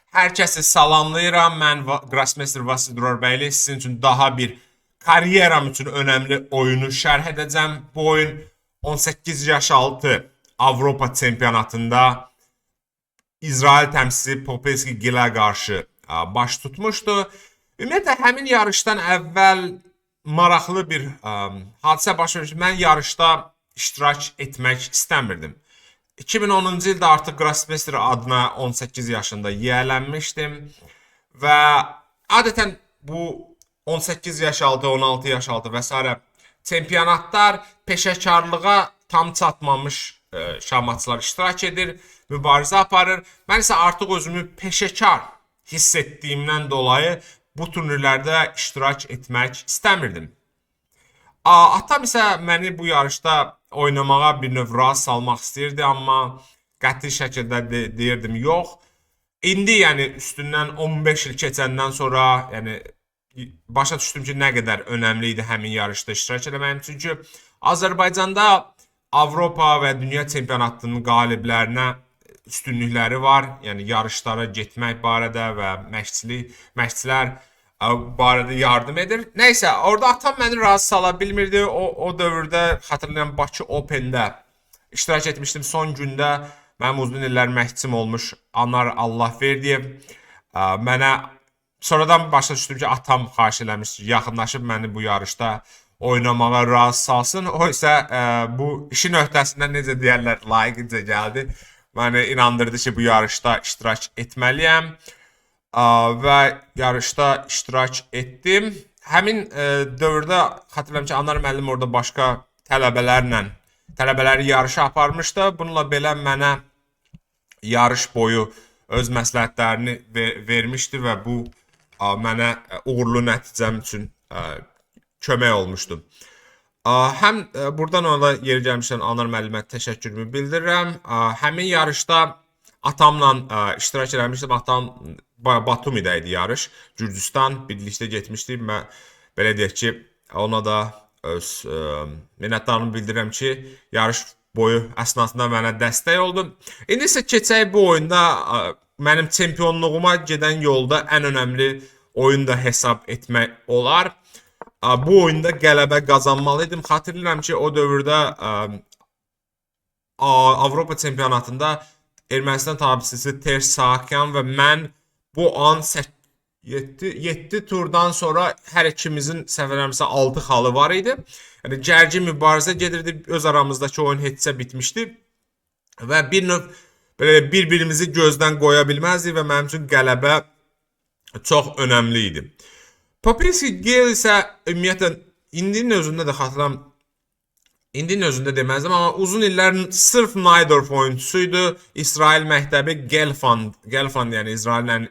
Hər kəsi salamlayıram. Mən Grossmeister Vasil Durorbəyli sizin üçün daha bir karyeram üçün önəmli oyunu şərh edəcəm. Bu oyun 18 yaş altı Avropa çempionatında İsrail təmsilçisi Popescu Gilə qarşı baş tutmuşdu. Ümumiyyətlə həmin yarışdan əvvəl maraqlı bir hadisə baş vermiş. Mən yarışda iştirak etmək istəmirdim. 2010-cu ildə artıq Grossmeister adına 18 yaşında yiyələnmişdim və adətən bu 18 yaş altı, 16 yaş altı və s. çempionatlar peşəkarlığa tam çatmamış şahmatçılar iştirak edir, mübarizə aparır. Mən isə artıq özümü peşəkar hiss etdiyimdən dolayı bu turnirlərdə iştirak etmək istəmirdim. Atam isə məni bu yarışda oynamağa bir növ razı salmaq istəyirdi, amma qəti şəkildə deyirdim yox. İndi yəni üstündən 15 il keçəndən sonra yəni başa düşdüm ki, nə qədər önəmli idi həmin yarışda iştirak etməyim. Çünki Azərbaycanda Avropa və dünya çempionatının qaliblərinə üstünlükləri var. Yəni yarışlara getmək barədə və məşqçilər barədə yardım edir. Nəysə, orada atam məni razı sala bilmirdi. O dövrdə xatırlayıram Bakı Open-də iştirak etmişdim. Son gündə mənim uzun illər məşqçim olmuş Anar Allahverdiyev mənə sonradan başa düşdüm ki, atam xahiş eləmiş, yaxınlaşıb məni bu yarışda oynamağa razı salsın. O isə bu işin öhdəsindən necə deyərlər, layiqincə gəldi. Məni inandırdı ki, bu yarışda iştirak etməliyəm və yarışda iştirak etdim. Həmin dövrdə xatırlayıram ki, Anar müəllim orada başqa tələbələri yarışa aparmışdı. Bununla belə mənə yarış boyu öz məsləhətlərini vermişdi və bu mənə uğurlu nəticəm üçün kömək olmuşdu. Həm buradan ona yeri gəlmişdən Anar müəllimə təşəkkürümü bildirirəm. Həmin yarışda atamla iştirak eləmişdim. Atam Batumidə idi yarış. Gürcüstan birlikdə getmişdik. Mən belə deyək ki, ona da öz minnətdarlığımı bildirirəm ki, yarış boyu əsnasında mənə dəstək oldu. İndi isə keçək bu oyunda mənim çempionluğuma gedən yolda ən önəmli oyun da hesab etmək olar. Bu oyunda qələbə qazanmalıydım. Xatırlayıram ki, o dövrdə Avropa çempionatında Ermənistan təmsilçisi Ters Saakyan və mən bu an 7 turdan sonra hər ikimizin səfərlərimizdə 6 xalı var idi. Yəni gərgin mübarizə gedirdi. Öz aramızdakı oyun heçsə bitmişdi və bir növ belə bir-birimizi gözdən qoya bilməzdik və mənim üçün qələbə çox önəmli idi. Popescu Gilə isə ümumiyyətlə indinin özündə də xatırlam, indinin özündə deməzdim, amma uzun illər sırf Naydorf oyunçusuydu. İsrail məktəbi Gelfand yəni İsrailin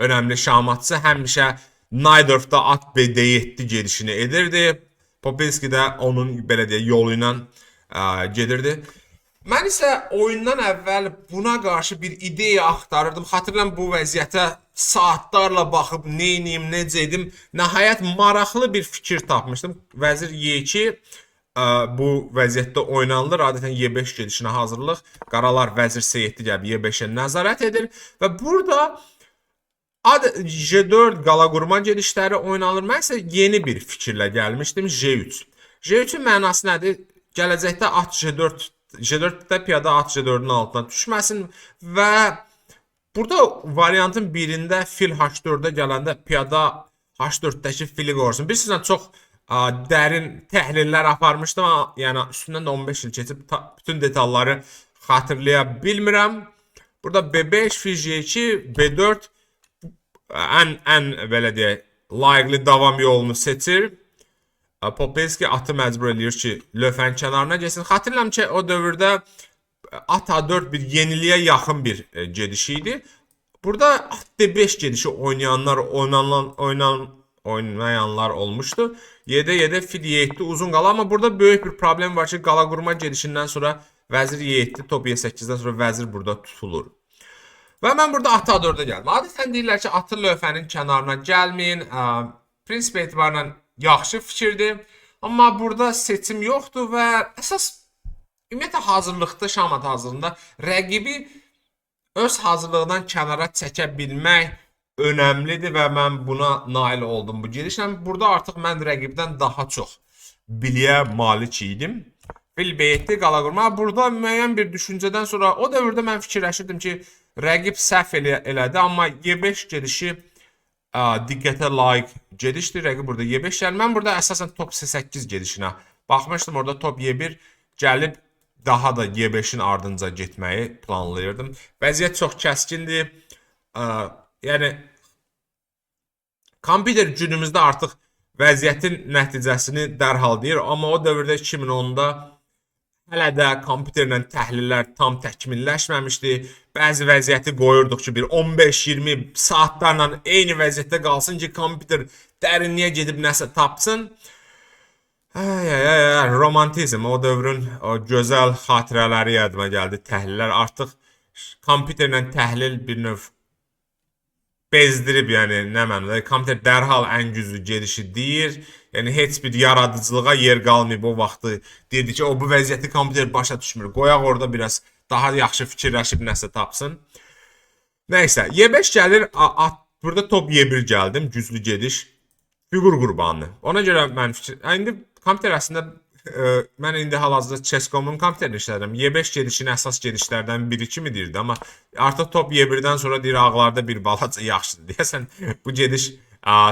önəmli şahmatçısı həmişə Naydorfda at BD7 gedişini edirdi. Popescu da onun belə deyək yolu ilə gedirdi. Mən isə oyundan əvvəl buna qarşı bir ideya axtarırdım. Xatırlayıram bu vəziyyətə saatlarla baxıb neyniyim, necə edim. Nəhayət maraqlı bir fikir tapmışdım. Vəzir Y2 bu vəziyyətdə oynanılır. Adətən Y5 gedişinə hazırlıq. Qaralar vəzir C7 gəlib Y5-ə nəzarət edir və burada J4 qala qurma gedişləri oynanır. Mən isə yeni bir fikirlə gəlmişdim. J3. J3-ün mənası nədir? Gələcəkdə at J4-də piyada at J4-ün altına düşməsin və burada variantın birində fil H4-də gələndə piyada H4-dəki fili qorusun. Bir sözlə çox dərin təhlillər aparmışdım, yəni üstündən də 15 il keçib bütün detalları xatırlaya bilmirəm. Burada B5, fil J2, B4 ən belə deyək, layiqli davam yolunu seçir. Popescu atı məcbur eləyir ki, lövhənin kənarına geçsin. Xatırlayıram ki, o dövrdə at A4 bir yeniliyə yaxın bir gediş idi. Burada at D5 gedişi oynayanlar olmuşdu. Y7 fil Y7 uzun qala, amma burada böyük bir problem var ki, qala qurma gedişindən sonra vəzir Y7, top Y8-dən sonra vəzir burada tutulur. Və mən burada at A4-ə gəldim. Adətən deyirlər ki, atı lövhənin kənarına gəlməyin. Prinsip etibarla yaxşı fikirdir. Amma burada seçim yoxdur və əsas ümumiyyətlə hazırlıqda, şahmat hazırlığında rəqibi öz hazırlığından kənara çəkə bilmək önəmlidir və mən buna nail oldum bu gedişlə. Burada artıq mən rəqibdən daha çox biliyə malik idim. Fil B7 qala qurma. Burada müəyyən bir düşüncədən sonra o dövrdə mən fikirləşirdim ki, rəqib səhv elədi, amma Y5 gedişi diqqətə layiq gedişdir. Rəqib burada Y5 gəlir. Mən burada əsasən top C8 gedişinə baxmışdım. Orada top Y1 gəlib daha da Y5-in ardınca getməyi planlayırdım. Vəziyyət çox kəskindir. Yəni kompüter günümüzdə artıq vəziyyətin nəticəsini dərhal deyir, amma o dövrdə 2010-da hələ də kompüterlə təhlillər tam təkmilləşməmişdi. Bəzi vəziyyəti qoyurduq ki, bir 15-20 saatlarla eyni vəziyyətdə qalsın ki, kompüter dərinliyə gedib nəsə tapsın. Romantizm, o dövrün o gözəl xatirələri yadıma gəldi. Təhlillər artıq kompüterlə təhlil bir növ bezdirib, yəni nə mənada. Kompüter dərhal ən güclü gedişi deyir. Yəni heç bir yaradıcılığa yer qalmayıb o vaxtı. Dedi ki, o bu vəziyyəti kompüter başa düşmür. Qoyaq orada biraz daha yaxşı fikirləşib nəsə tapsın. Nəysə, Y5 gəlir. Burada top Y1 gəldim. Güclü gediş. Fiqur qurbanı. Ona görə mən İndi kompüter əslində mən indi hal-hazırda Chess.com-un kompüterini işlədirəm. Y5 gedişini əsas gedişlərdən biri kimi deyirdi, amma artıq top Y1-dən sonra deyir ağlarda bir balaca yaxşıdır. Deyəsən bu gediş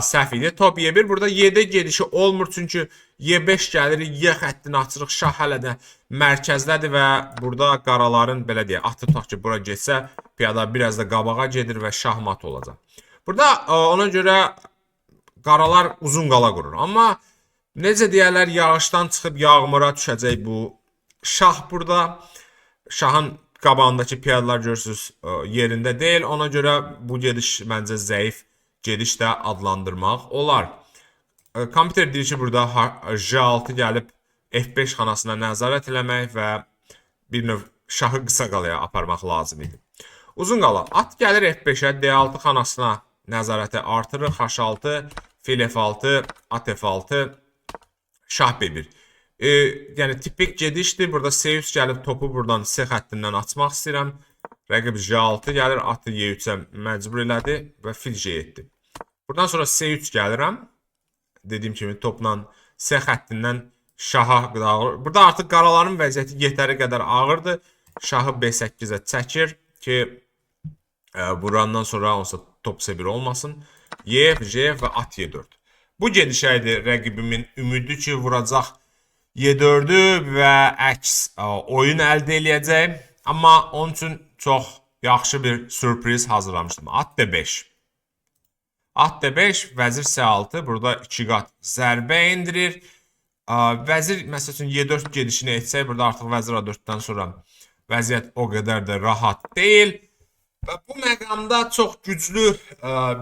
səhv idi. Top Y1 burada Y-də gedişi olmur, çünki Y5 gəlir, Y xəttini açırıq, şah hələ də mərkəzdədir və burada qaraların belə deyək, atı tutaq ki, bura getsə, piyada biraz da qabağa gedir və şahmat olacaq. Burada ona görə qaralar uzun qala qurur. Amma necə deyərlər, yağışdan çıxıb yağmura düşəcək bu. Şah burada, şahın qabağındakı piyadalar görürsünüz yerində deyil. Ona görə bu gediş məncə zəif gediş də adlandırmaq olar. Kompüter deyir ki, burada J6 gəlib F5 xanasına nəzarət eləmək və bir növ şahı qısa qalaya aparmaq lazım idi. Uzun qala, at gəlir F5-ə, D6 xanasına nəzarəti artırır, H6, fil F6, at F6, şah B1. Yəni tipik gedişdir. Burada C3 gəlib topu buradan C xəttindən açmaq istəyirəm. Rəqib J6 gəlir, atı Y3-ə məcbur elədi və fil J7. Buradan sonra C3 gəlirəm. Dediyim kimi topla C xəttindən şaha dağılır. Burada artıq qaraların vəziyyəti yetəri qədər ağırdır. Şahı B8-ə çəkir ki, burandan sonra onsa top C1 olmasın. Y, J və at Y4. Bu gedişəydi rəqibimin ümidi ki, vuracaq Y4-ü və əks oyun əldə eləyəcək. Amma onun üçün çox yaxşı bir sürpriz hazırlamışdım. At D5. At D5, vəzir C6. Burada 2 qat zərbə indirir. Vəzir, məsəl üçün, Y4 gedişini etsək, burada artıq vəzir A4-dən sonra vəziyyət o qədər də rahat deyil. Və bu məqamda çox güclü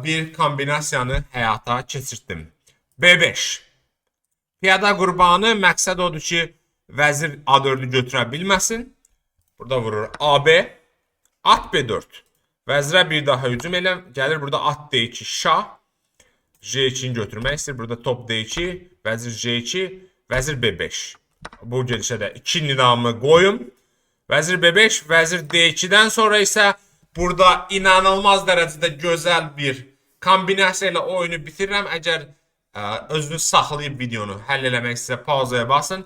bir kombinasiyanı həyata keçirtdim. B5. Piyada qurbanı, məqsəd odur ki, vəzir A4-ü götürə bilməsin. Burada vurur AB. At B4. Vəzirə bir daha hücum elə. Gəlir burada at D2, şah. J2-ni götürmək istəyir. Burada top D2, vəzir J2, vəzir B5. Bu gedişə də 2 nidamı qoyum. Vəzir B5, vəzir D2-dən sonra isə burada inanılmaz dərəcədə gözəl bir kombinasiya ilə oyunu bitirirəm. Əgər özünüz saxlayıb videonu həll eləmək istəsə pauzaya basın.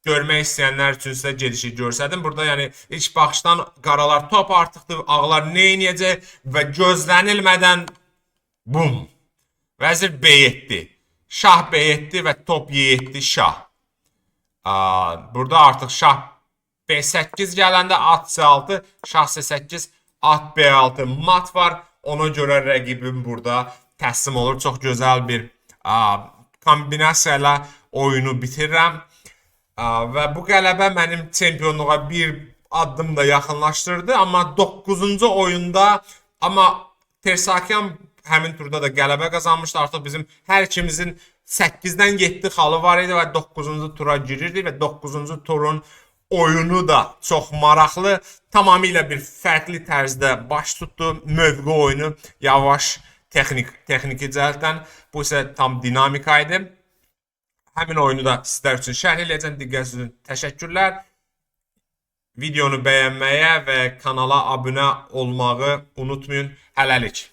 Görmək istəyənlər üçün sizə gedişi görsədim. Burada yəni ilk baxışdan qaralar top artıqdır, ağlar nə edəcək və gözlənilmədən bum. Vəzir B7, şah B7 və top Y7 şah. Burada artıq şah B8 gələndə at C6, şah C8, at B6 mat var. Ona görə rəqibim burada təslim olur. Çox gözəl bir kombinasiya ilə oyunu bitirirəm. Və bu qələbə mənim çempionluğa bir addım da yaxınlaşdırdı. Amma 9-cu oyunda, amma Tersakyan həmin turda da qələbə qazanmışdı. Artıq bizim hər ikimizin 8-dən 7 xalı var idi və 9-cu tura girirdi və 9-cu turun oyunu da çox maraqlı. Tamamilə bir fərqli tərzdə baş tutdu. Mövqe oyunu yavaş, texniki cəhətdən. Bu isə tam dinamika idi. Həmin oyunu da sizlər üçün şərh eləyəcəm. Diqqətiniz üçün təşəkkürlər. Videonu bəyənməyə və kanala abunə olmağı unutmayın. Hələlik.